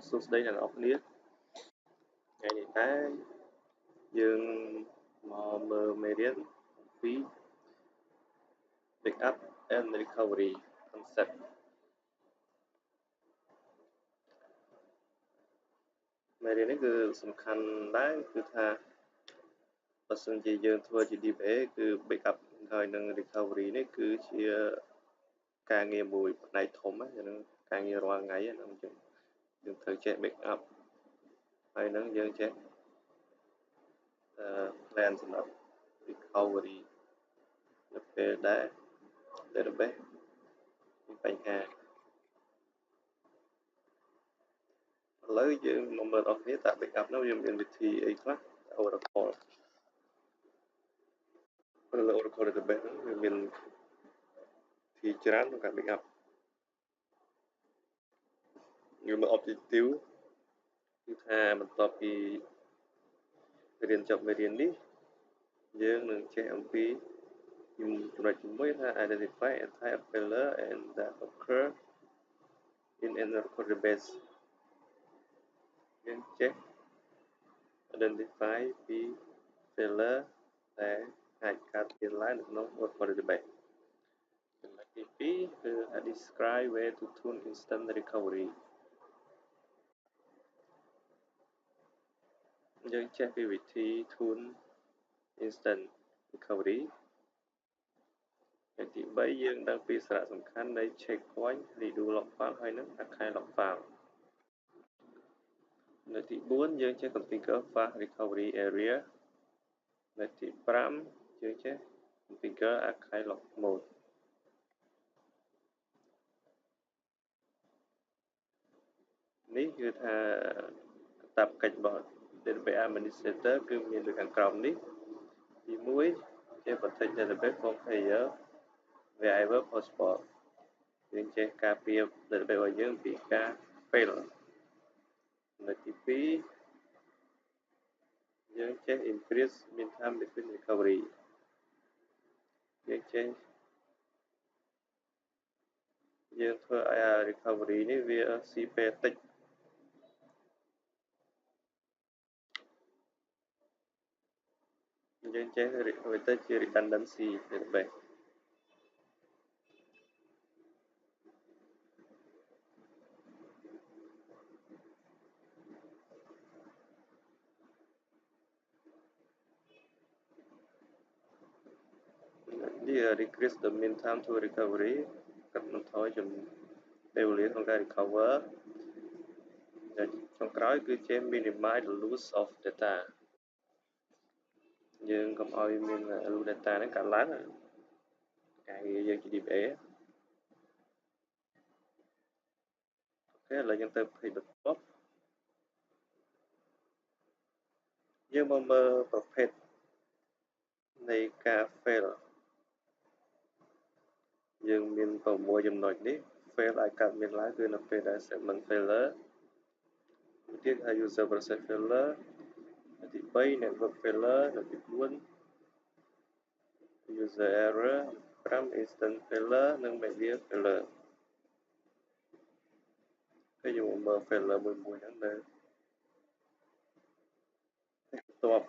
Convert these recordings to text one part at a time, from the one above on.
សួស្តីអ្នកនរគ្នាថ្ងៃនេះដែរយើងមកមើលមេរៀនពី Backup and Recovery Concept មេរៀននេះគឺសំខាន់ដែរគឺថាបើសិនជាយើងធ្វើជា DBA គឺ Backup ហើយនិង Recovery នេះគឺជាការងារមួយផ្នែកធំហ្នឹងការងាររាល់ថ្ងៃហ្នឹងយើងត្រូវចេះ Backup ហើយនឹងយើងចេះplan សម្រាប់ recovery នៅពេលដែល database មានបញ្ហាឥឡូវយើងមកមើលអស់គ្នាតើ backup នោះយើងមានវិធីអីខ្លះ Oracle នៅលើ Oracle database ហ្នឹងវាមានវិធីច្រើនក្នុងការ backup យើងមើល objective គឺថាបន្ទាប់ពីរៀនចប់មេរៀននេះយើងនឹងចេះអំពីចំណុច1ថា identify a type of failure and that occur in an Oracle database យើងចេះ identify ពី failure ដែលអាចកើតមានឡើងនៅក្នុង Oracle database ចំណុចទី2គឺ describe way to tune instant recovery យើងចេះពីវិធី tune instant recovery ចំណុចទី3យើងដឹងពីសារៈសំខាន់នៃ checkpoint redo log file ហើយនិង archive log file ចំណុចទី4យើងចេះ configure fast recovery area ចំណុចទី5យើងចេះ configure archive log mode នេះគឺថាកាតព្វកិច្ចរបស់ database administrator គឺមានដូចខាងក្រោមនេះទី1ជា protect database from failure wherever possible យើងចេះការពារ database របស់យើងពីការ fail ចំណុចទី2យើងចេះ increase mean time between recovery យើងចេះយើងធ្វើឲ្យ recovery នេះវាស៊ីពេលតិចយើងចេះវាទៅជា redundancy database នេះ decrease the mean time to recovery កាត់បន្ថយពេលវេលាក្នុងការ recover ចុងក្រោយគឺជា minimize the loss of data យើងកុំឲ្យមាន lose data ហ្នឹងកើតឡើងការងារយើងជា DBA អូខេឥឡូវយើងទៅ page បន្ទាប់យើងមកមើលប្រភេទនៃការ fail យើងមាន6ចំណុចនេះ fail អាចកើតមានឡើងគឺនៅពេលដែល segment failure ទីទៀតថា user process failure ទី3 network failure ទី4 user error 5 instant failure និង media failure ហើយយើងមើល failure មួយហ្នឹងនៅបន្ទាប់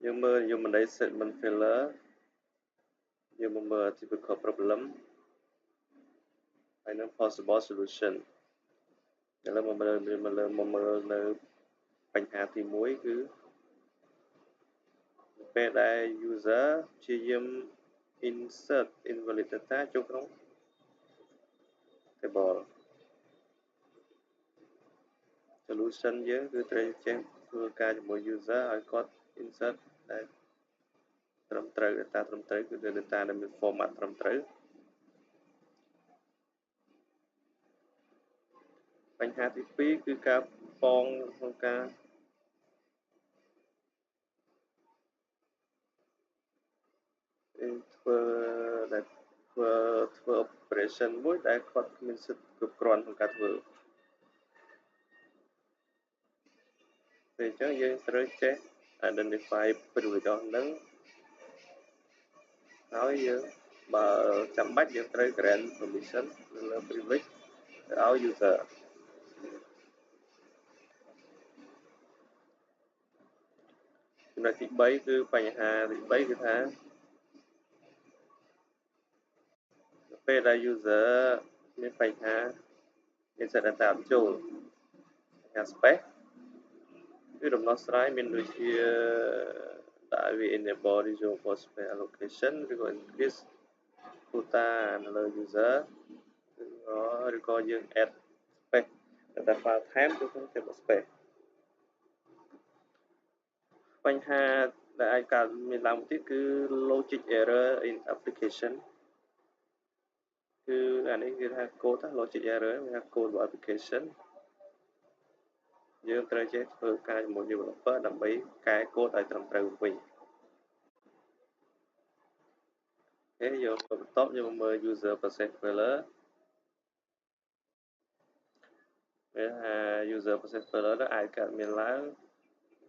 យើងមើលនិយមន័យ segment failure យើងមកមើល typical problem ហើយនឹង possible solution ឥឡូវមកមើលនៅបញ្ហាទី1គឺពេលដែល user ព្យាយាម insert invalid data ចូលក្នុង table solution យើងគឺត្រូវចេះធ្វើការជាមួយ user ឲ្យគាត់ insert ដែលត្រឹមត្រូវ data ត្រឹមត្រូវគឺ data ដែលមាន format ត្រឹមត្រូវបញ្ហាទី2គឺការប៉ងក្នុងការធ្វើ operation មួយដែលគាត់គ្មានសិទ្ធិគ្រប់គ្រាន់ក្នុងការធ្វើពេលអញ្ចឹងយើងត្រូវចេះ identify ប្រយោជន៍ហ្នឹងហើយយើងបើចាំបាច់យើងត្រូវ grant permission នៅលើ privilege our user ចំណុចទី3គឺបញ្ហាទី3គឺថាពេលដែល user មានបញ្ហា insert data អត់ចូលបញ្ហា space គឺដំណោះស្រាយមានដូចជាដាក់វា enable reusable space allocation ឬក៏ increase quota នៅលើ user ឬក៏យើង add space data file time ទៅក្នុង table space បញ្ហាដែលអាចកើតមានឡើងទៀតគឺ logic error in application គឺអានេះគឺថា code logic error វាថា code របស់ application យើងត្រូវចេះធ្វើការជាមួយ developer ដើម្បីកែ code ឲ្យត្រឹមត្រូវវិញអូខេយកទៅបន្ទាប់យើងមើល user process failure វាថា user process failure នោះអាចកើតមានឡើង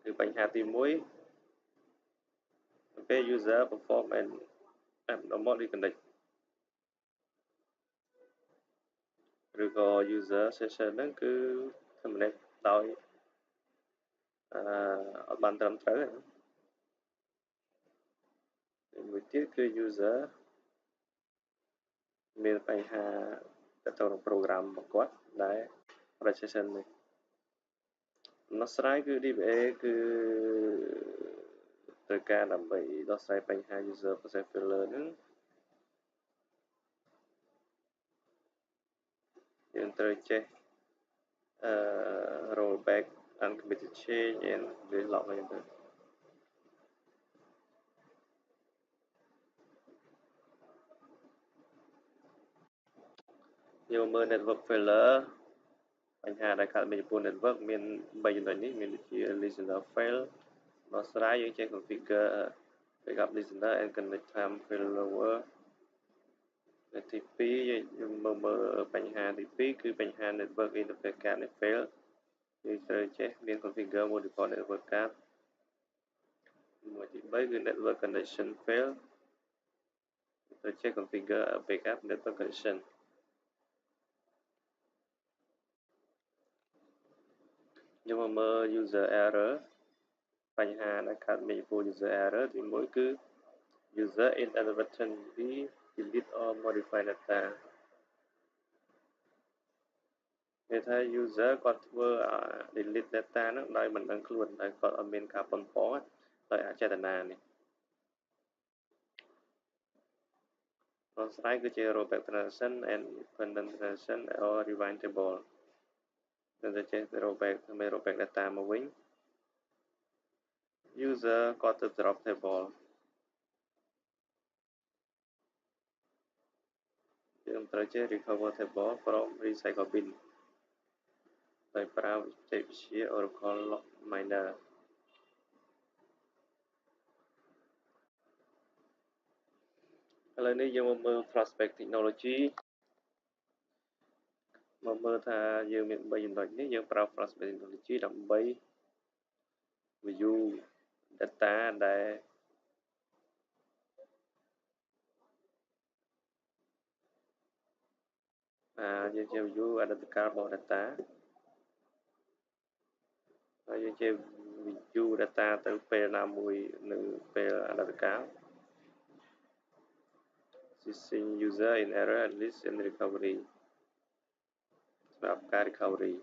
គឺបញ្ហាទី1ពេល user perform an abnormal reconnect ឬក៏ user session ហ្នឹងគឺ terminate ដោយអត់បានត្រឹមត្រូវមួយទៀតគឺ user មានបញ្ហាទៅក្នុង program របស់គាត់ដែល registration នេះដំណោះស្រាយគឺ DBA គឺត្រូវការដើម្បីដោះស្រាយបញ្ហា user process failure ហ្នឹងយើងត្រូវចេះrollback uncommitted change and relog ហ្នឹងទៅយើងមើល network failure បញ្ហាដែលកើតមានចំពោះ network មាន3ចំណុចនេះមានដូចជា listener fail ដំណោះស្រាយយើងចេះ configure backup listener and connect time failover ទី2យើងមើលបញ្ហាទី2គឺបញ្ហា network interface card នេះ fail យើងត្រូវចេះមាន configure multiple network card មួយទី3គឺ network connection fail ត្រូវចេះ configure backup network connection យើងមកមើល user error បញ្ហាដែលកើតមានចំពោះ user error ទី1គឺ user inadvertently delete or modify data គេថា user គាត់ធ្វើ delete data ហ្នឹងដោយមិនដឹងខ្លួនដោយគាត់អត់មានការប៉ុនប៉ងដោយអចេតនានេះដំណោះស្រាយគឺជា rollback transaction and dependent transaction or rewind table តែចេះ rollback data មកវិញ user គាត់ទៅ drop table យើងត្រូវចេះ recover table from recycle bin ដោយប្រើបច្ចេកវិទ្យា Oracle Log Miner ឥឡូវនេះយើងមកមើល Prospect Technology មកមើលថាយើងមាន3ចំណុចនេះយើងប្រើ Prospect Technology ដើម្បី view data ដែលយើងជា view analytical របស់ data ហើយយើងជា view data ទៅពេលណាមួយនៅពេល analytical Assisting user in error analysis and recovery សម្រាប់ការ recovery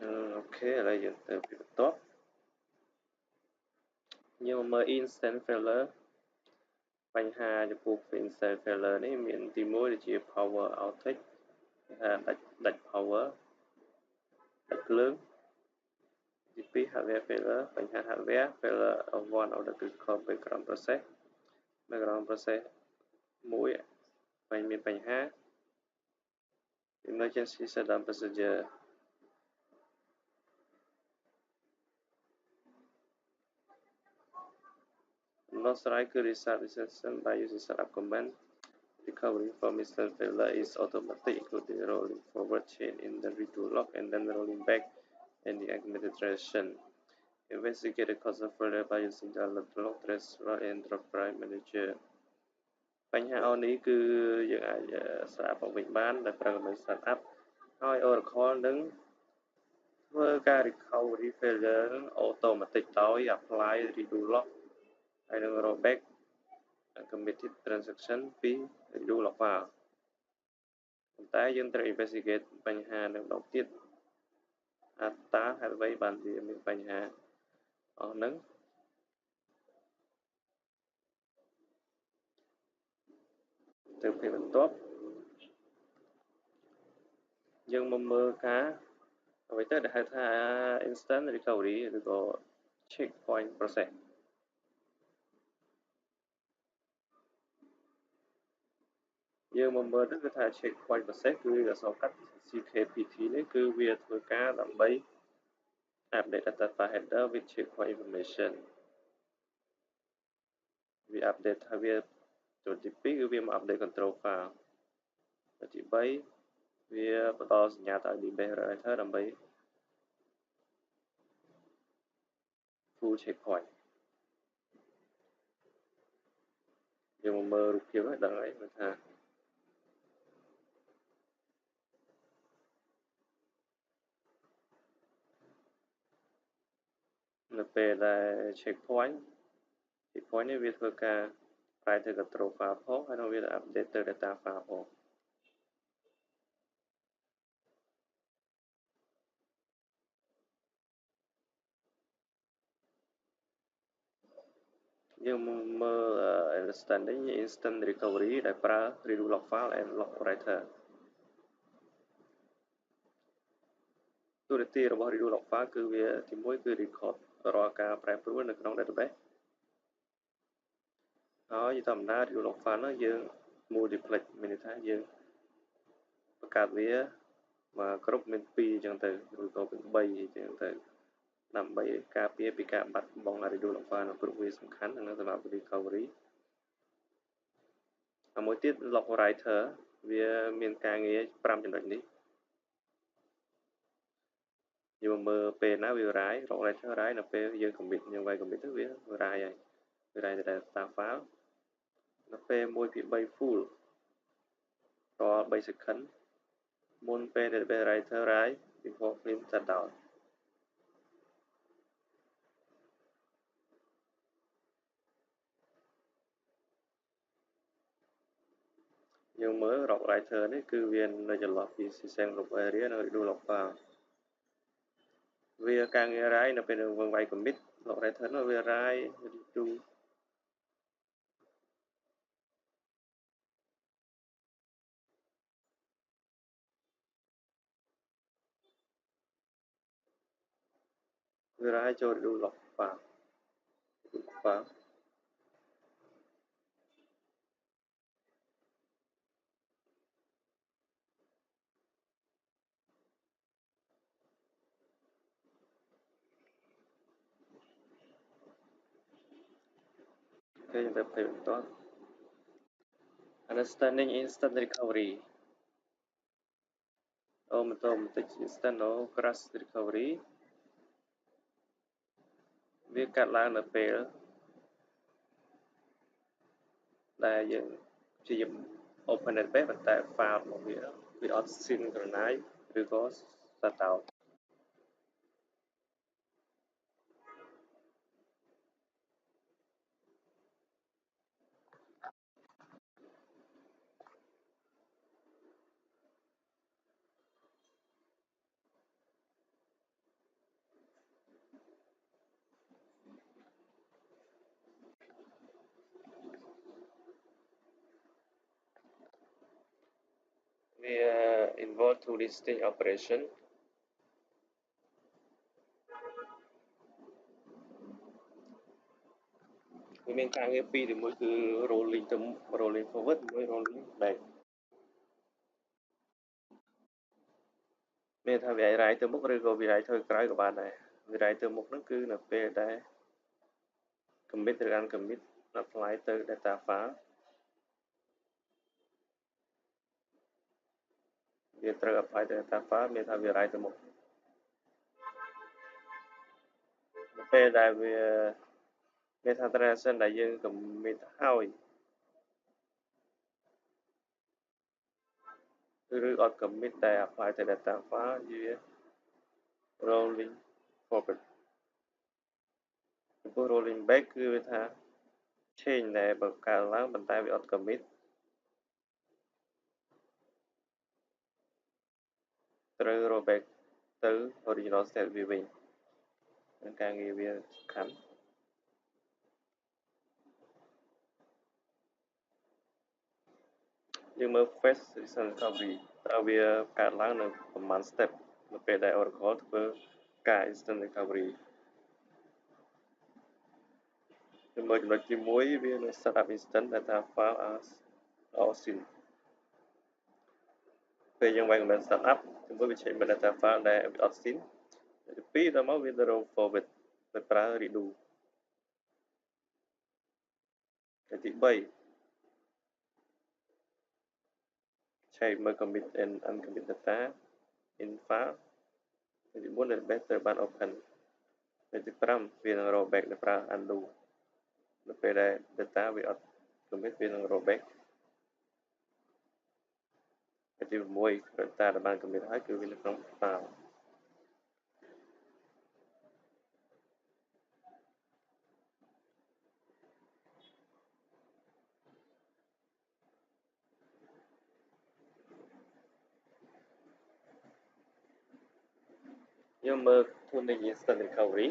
អូខេឥឡូវយើងទៅពីបន្ទាប់យើងមកមើល instant failure បញ្ហាចំពោះ instant failure នេះមានទី1ដូចជា power outage ដាច់ power ដាច់ភ្លើងទី2 hardware failure បញ្ហា hardware failure of one of the critical background process មួយមានបញ្ហា emergency shutdown procedure ដំណោះស្រាយគឺ restart the system by using setup command recovery from instant failure is automatic including rolling forward chain in the redo log and then rolling back any uncommitted transaction investigate the cause further by using the log trace and drive manager បញ្ហាអូននេះគឺយើងអាចស្រាវបង្វិចបានដោយប្រើ setup ហើយ Oracle នឹងធ្វើការ recovery failure automatic ដោយ apply redo log ហើយនឹង rollback committed transaction ពី redo log file ប៉ុន្តែយើងត្រូវ investigate បញ្ហានឹងម្ដងទៀតតើហេតុអ្វីបានវាមានបញ្ហាអស់ហ្នឹងទៅពេលបន្ទាប់យើងមកមើលការអ្វីទៅដែលហៅថា instant recovery ឬក៏ checkpoint process យើងមកមើលទៅគឺថា checkpoint process គឺអក្សរកាត់ CKPT នេះគឺវាធ្វើការដើម្បី update data file header with checkpoint information វា update ថាវាចូលទី2គឺវាមក update control file ទី3វាបន្តសញ្ញាទៅ database writer ដើម្បី full checkpoint យើងមកមើលរូបភាពហ្នឹងដឹងហើយមើលថានៅពេលដែល checkpoint នេះវាធ្វើការ write ទៅ control file ផងហើយនឹងវា update ទៅ data file ផងយើងមកមើល instant recovery ដែលប្រើ redo log file and log writer តួនាទីរបស់ redo log file គឺវាទី1គឺ record រាល់ការប្រែប្រួលនៅក្នុង database ហើយធម្មតា redo log file នោះយើង multiplex មានន័យថាយើងបង្កើតវាមកគ្រប់មាន2អញ្ចឹងទៅឬក៏មាន3អញ្ចឹងទៅដើម្បីការពារពីការបាត់បង់ redo log file នៅព្រោះវាសំខាន់សម្រាប់ recovery ហើយមួយទៀត log writer វាមានការងារ5ចំណុចនេះយើងមើលពេលណាវា write log writer write នៅពេលយើង commit យើងវាយ commit ទៅវា write ហើយវា write ទៅ data file នៅពេល 1/3 full រាល់3 second មុនពេល database writer write before clean shutdown យើងមើល log writer នេះគឺវានៅចន្លោះពី system group area និង redo log file វាការងារ write នៅពេលយើងវាយ commit log writer នោះវា write redo វា write ចូល redo log file គេយើងទៅពេលបន្ទាប់ understanding instant recovery បន្តិច instant crash recovery វាកាត់ឡើងនៅពេលដែលយើងព្យាយាម open database ប៉ុន្តែ file របស់វាអត់ synchronize ឬក៏ shut down វា involve two distinct operation វាមានការងារពីរទីមួយគឺ rolling ទៅ rolling forward មួយ rolling back មានថាវាអាច write ទៅមុខឬក៏វា write ទៅក្រោយក៏បានដែរវា write ទៅមុខហ្នឹងគឺនៅពេលដែល commit ឬ uncommit apply ទៅ data file វាត្រូវ apply ទៅ data file មានថាវា write ទៅមុខនៅពេល ពេលដែលវាថា transaction ដែលយើង commit ហើយឬអត់ commit តែ apply ទៅ data file វា rolling forward ចំពោះ rolling back គឺវាថា change ដែលបង្កើតឡើងប៉ុន្តែវាអត់ commit ត្រូវ roll back ទៅ original state វាវិញនឹងការងារវាសំខាន់យើងមើល phase recent recovery តើវាកើតឡើងនៅប្រមាណ step នៅពេលដែល Oracle ធ្វើការ instant recovery យើងមើលចំណុចទី1វានឹង set up instant data file as OSINT ពេលយើងវាយ command set up ជំនួសវា change data file ដែលវាអត់ sync ទី2ដល់មកវា roll forward ទៅប្រើ redo ទី3 check មើល commit and uncommit data in file ទី4 database ត្រូវបាន open ទី5វានឹង roll back ទៅប្រើ undo នៅពេលដែល data វាអត់ commit វានឹង roll back ទី6 data ដែលបាន commit ហើយគឺវានៅក្នុង file យើងមើល tuning instant recovery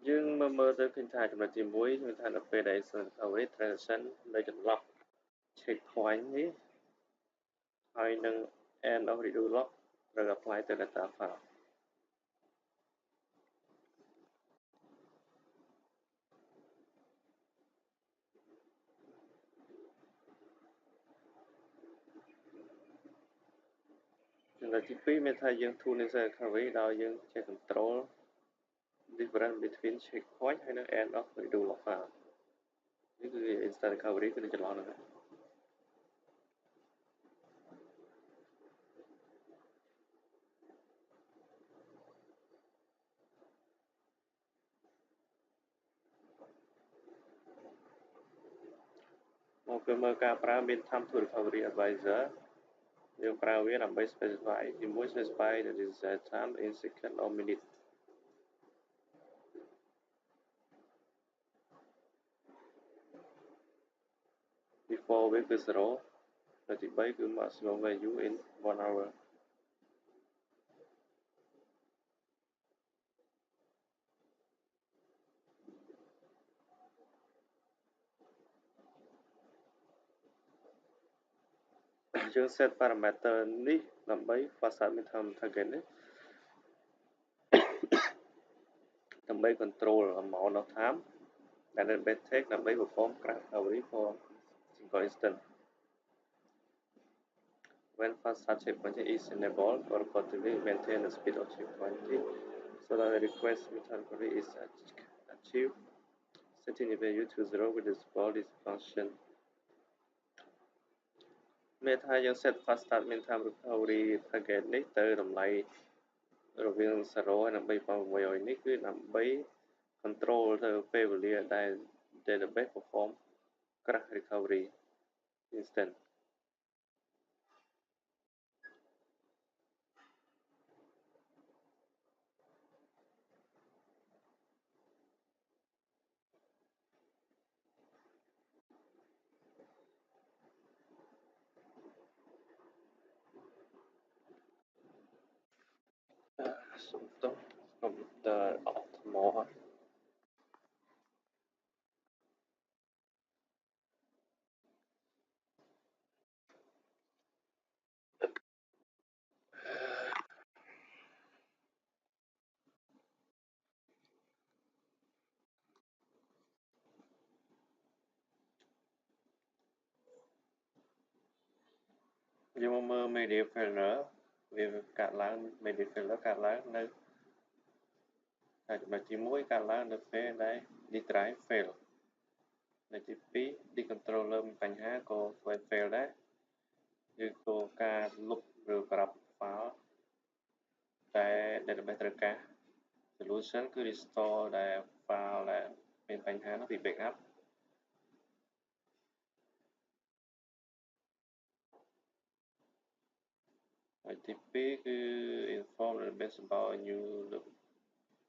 យើងមើលទៅឃើញថាចំណុចទី1គឺថានៅពេលដែល instant recovery transaction នៅចន្លោះ check point នេះហើយនឹង end of redo lock ត្រូវ apply ទៅ data file ចំណុចទី2មានថាយើង tune instant recovery ដោយយើងចេះ control difference between checkpoint ហើយនិង end of redo lock file នេះគឺ instant recovery គឺនៅចន្លោះហ្នឹងហើយមកពេលមើលការប្រើមាន time to recovery advisor យើងប្រើវាដើម្បី specify ទី1 specify the desired time in second or minute before វាគឺ 0 ហើយទី3គឺ maximum value in 1 hour យើង set parameter នេះដើម្បី facade minimum target នេះដើម្បី control amount of time ដែល database take ដើម្បី perform crash recovery for single instance when facade checkpoint is enabled or continuously maintain the speed of checkpoint so that the request method recovery is achieved setting the value to 0 will disable this function មានថាយើង set fast start minimum recovery target នេះទៅតម្លៃរវាង0ហើយនិង 3600 នេះគឺដើម្បី control ទៅពេលវេលាដែល database perform crash recovery instant សុំទោស computer អត់ថ្មយើងមកមើល media failure វាកើតឡើង media failure កើតឡើងនៅចំណុចទី1កើតឡើងនៅពេលដែល disk drive fail ទី2 decontroller មានបញ្ហាក៏ធ្វើឲ្យ fail ដែរឬក៏ការលុបឬក្រប file តែ database ត្រូវការ solution គឺ restore ដែល file ដែលមានបញ្ហានោះពី backup ហើយទី2គឺ inform database about a new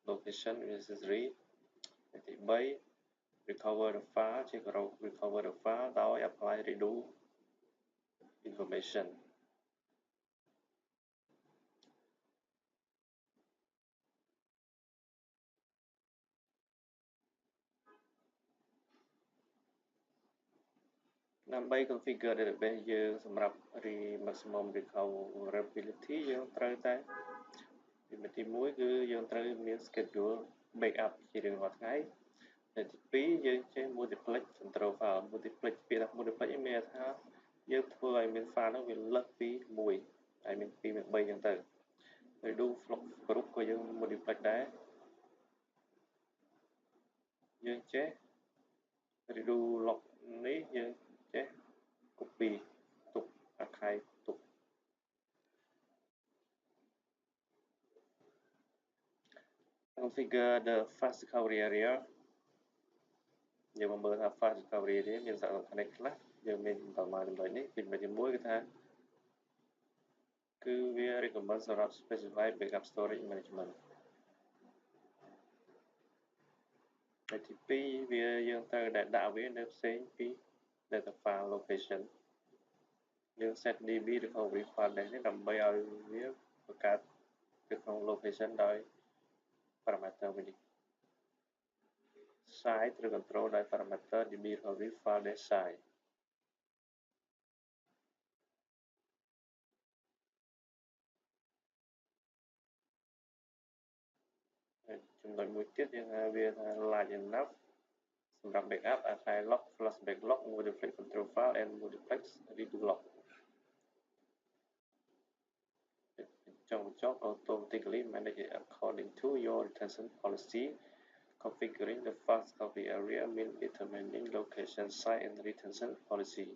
location necessary ហើយទី3 recover the file ជា recover the file ដោយ apply redo information ដើម្បី configure database យើងសម្រាប់ maximum recoverability យើងត្រូវតែទី1គឺយើងត្រូវមាន schedule backup ជារៀងរាល់ថ្ងៃហើយទី2យើងចេះ multiplex control file multiplex ពាក្យថា multiplex នេះមានន័យថាយើងធ្វើឲ្យមាន file នោះវាលើសពី1ហើយមាន2មាន3អញ្ចឹងទៅហើយ do flock group ក៏យើង multiplex ដែរយើងចេះ redo log នេះយើងចេះ copy ទុក archive ទុក configure the fast recovery area យើងមកមើលថា fast recovery area មានសារៈសំខាន់ខ្លះយើងមានប្រមាណចំណុចនេះទី1គឺថាគឺវា recommend សម្រាប់ specify backup storage management ហើយទី2វាយើងត្រូវតែដាក់វានៅផ្សេងពី data file location យើង set db recovery file នេះដើម្បីឲ្យវាបង្កើតនៅក្នុង location ដោយ parameter វិញ size ត្រូវ control ដោយ parameter db recovery file size ហើយចំណុចមួយទៀតយើងហៅវាថា large enough សម្រាប់ backup អាស្រ័យ log flashback log multiplex control file and multiplex redo log ចុងបញ្ចប់ automatically manage it according to your retention policy configuring the fast recovery area means determining location size and retention policy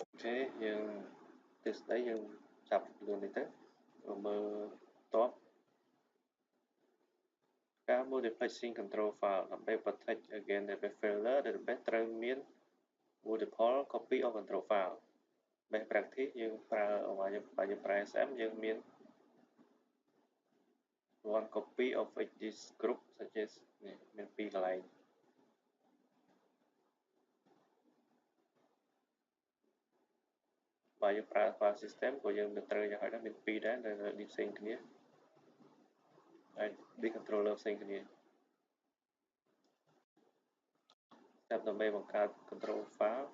អូខេយើងទស្សន័យយើងចាប់លឿននេះទៅមើលតបការ multiplexing control file ដើម្បី protect against database failure database ត្រូវមាន multiple copy of control file best practice យើងប្រើបើយើងប្រើ SM យើងមាន one copy of each disk group such as នេះមាន2កន្លែងបើយើងប្រើ file system ក៏យើងត្រូវយ៉ាងហោចណាស់មាន2ដែរនៅ disk ផ្សេងគ្នាហើយ disk controller ផ្សេងគ្នា step ដើម្បីបង្កើត control file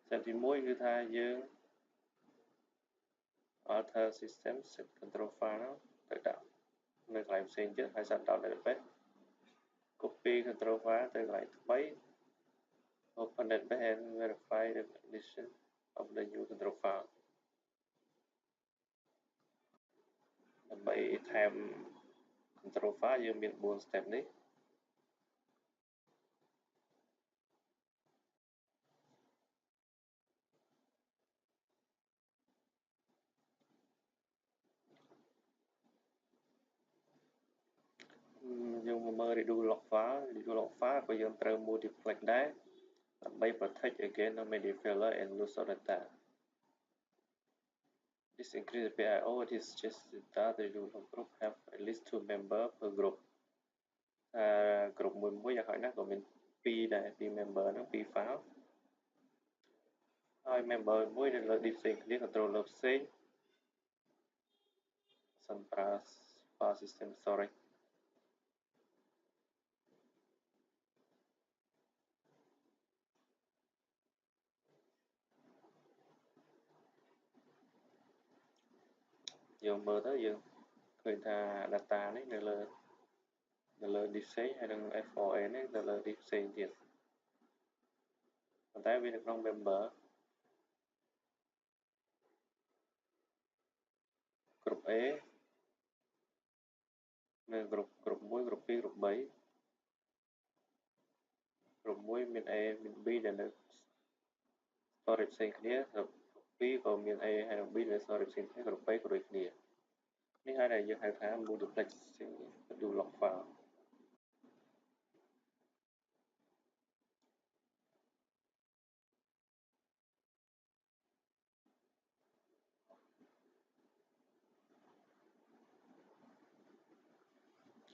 step ទី1គឺថាយើង alter system set control file ទៅដាក់នៅកន្លែងផ្សេងទៀតហើយ shutdown database copy control file ទៅកន្លែងថ្មី open database and verify the condition of the new control file ដើម្បីថែម control file យើងមាន4 step នេះយើងមកមើល redo log file ក៏យើងត្រូវ multiplex ដែរដើម្បី protect against media failure and loss of data this increase PIO this just data the redo group have at least 2 members per group group មួយយ៉ាងហោចណាស់ក៏មាន2ដែរ2 member ហ្នឹង2 file ហើយ member មួយនៅលើ disk ផ្សេងគ្នា controller ផ្សេង Sunpress file system storage យើងមើលទៅយើងឃើញថា data នេះនៅលើ disk ផ្សេងហើយនឹង F4A នេះនៅលើ disk ផ្សេងទៀតប៉ុន្តែវានៅក្នុង member គ្រប់ A នៅគ្រប់1គ្រប់2គ្រប់3គ្រប់1មាន A មាន B ដែលនៅ storage ផ្សេងគ្នាគ្រប់2ក៏មាន A ហើយនិង B នៅ storage ផ្សេងគ្នាគ្រប់3ក៏ដូចគ្នានេះហើយដែលយើងហៅថា multiplexing do log file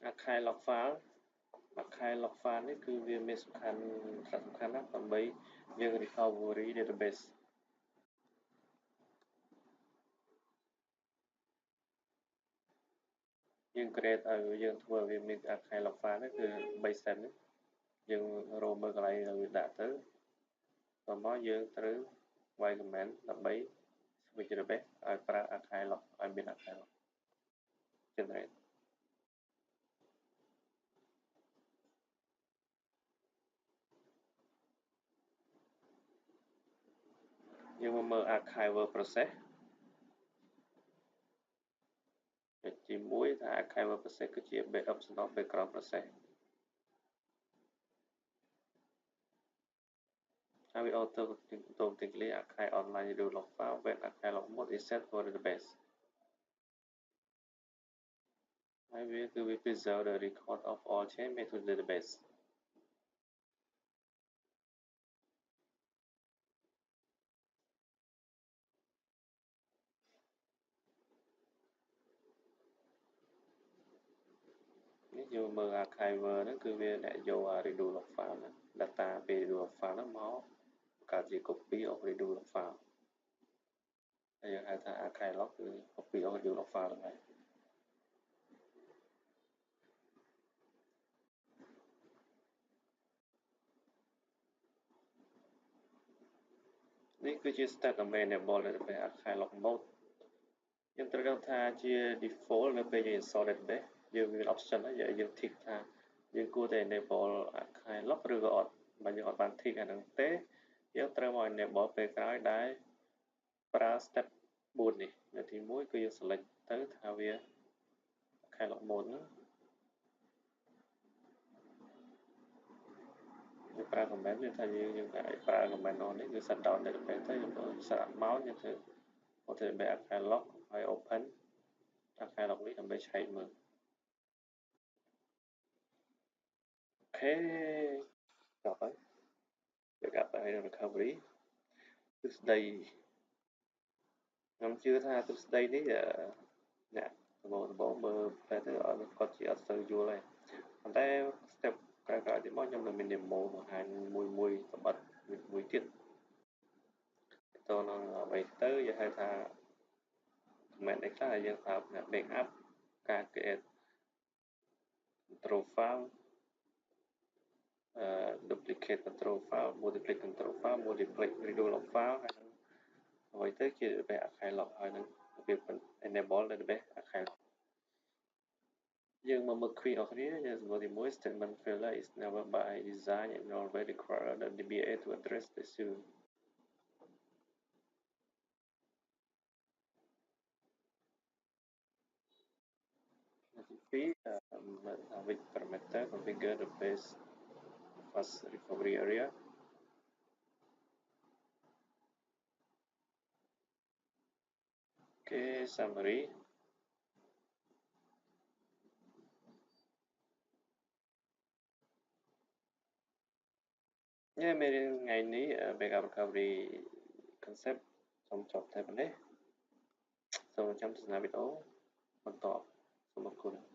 អាខែ log file អាខែ log file នេះគឺវាមានសំខាន់ណាស់ដើម្បីយើង recovery database យើង create ឲ្យយើងធ្វើឲ្យវាមានអាខែ log file នេះគឺ3 step នេះយើងរកមើលកន្លែងដែលវាដាក់ទៅបន្ទាប់មកយើងត្រូវវាយ command ដើម្បី switch database ឲ្យប្រើអាខែ log ឲ្យមានអាខែ log generate យើងមកមើល archival process ទី 1 ថា archival process គឺជា backup សម្រាប់ background process ហើយវា automatically archive online redo log file when archive log mode is set for database ហើយវាគឺវា preserve the record of all change made to the database នេះយើងមើល archiver ហ្នឹងគឺវាអ្នកយក redo log file ហ្នឹង data ពី redo log file ហ្នឹងមកកើតជា copy of redo log file ហើយយើងហៅថា archive log គឺ copy of redo log file ហ្នឹងហើយនេះគឺជា step ដើម្បី enable database archive log mode យើងត្រូវដឹងថាជា default នៅពេលយើង install database យើងមាន option ហើយយើង tick ថាយើងគួរតែ enable archive log ឬក៏អត់បើយើងអត់បាន tick អាហ្នឹងទេយើងត្រូវមក enable ពេលក្រោយដែលប្រើ step 4 នេះនៅទី1គឺយើង select ទៅថាវា archive log mode ហ្នឹងយើងប្រើ command វាថាយើងអាចប្រើ command on នេះគឺ shut down database ទៅយើង set up មកយើងធ្វើ database archive log ហើយ open archive log នេះដើម្បីឆែកមើលអូខេចប់ហើយ backup ហើយ recovery ទ្រឹស្ដីខ្ញុំជឿថាទ្រឹស្ដីនេះអ្នកដំបូងមើលទៅគាត់ជាអត់សូវយល់ទេប៉ុន្តែ step ក្រោយៗទៀតមកខ្ញុំនឹងមាន demo បង្ហាញមួយសម្បត្តិមួយទៀតទៅនឹងអ្វីទៅយើងហៅថា command អីខ្លះយើងប្រើ backup ការ create control file duplicate control file multiply control file multiply redo log file ហើយនឹងអ្វីទៅជា database archive log ហើយនឹងវា enable database archive log យើងមកមើល quick អស់គ្នាយើងសំណួរទី1 statement failure is never by design and always require the DBA to address the issue ទី2 which parameter configure the base fast recovery area okay summary មេរៀនថ្ងៃនេះ backup recovery concept សូមចប់តែប៉ុណ្ណេះសូមចាំទស្សនាវីដេអូបន្តសូមអរគុណ